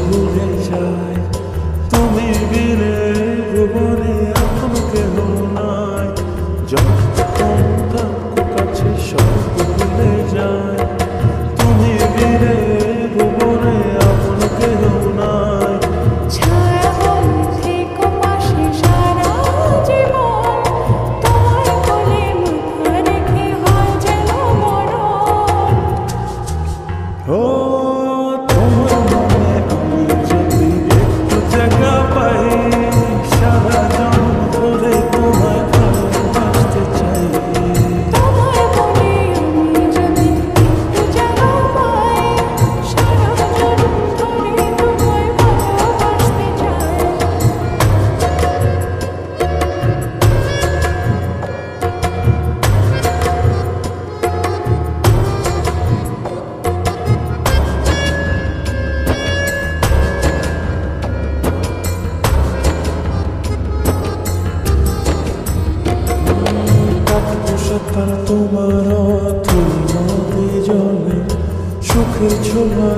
ভুলে যায়। তুমি বিনে ভুবনে এখন কেহ নাই, যতক্ষণ থাকো কাছে সব ভুলে যায়। তুমি বিনে ভুবনে এখন কেহ নাই। ছায়া হয়ে থেকো পাশে সারা জীবন, তোমার কোলে মাথা রেখে হয় যেন মরণ। ও তোমার মনে আমি যদি একটু জায়গা পাই, সারা জন্ম ধরে তোমায় ভালোবাসতে চাই। তোমার মনে আমি যদি একটু জায়গা পাই, সারা জন্ম ধরে তোমায় ভালোবাসতে চাই। সকাল তোমার অথই নদী জলে সুখের ছোঁয়া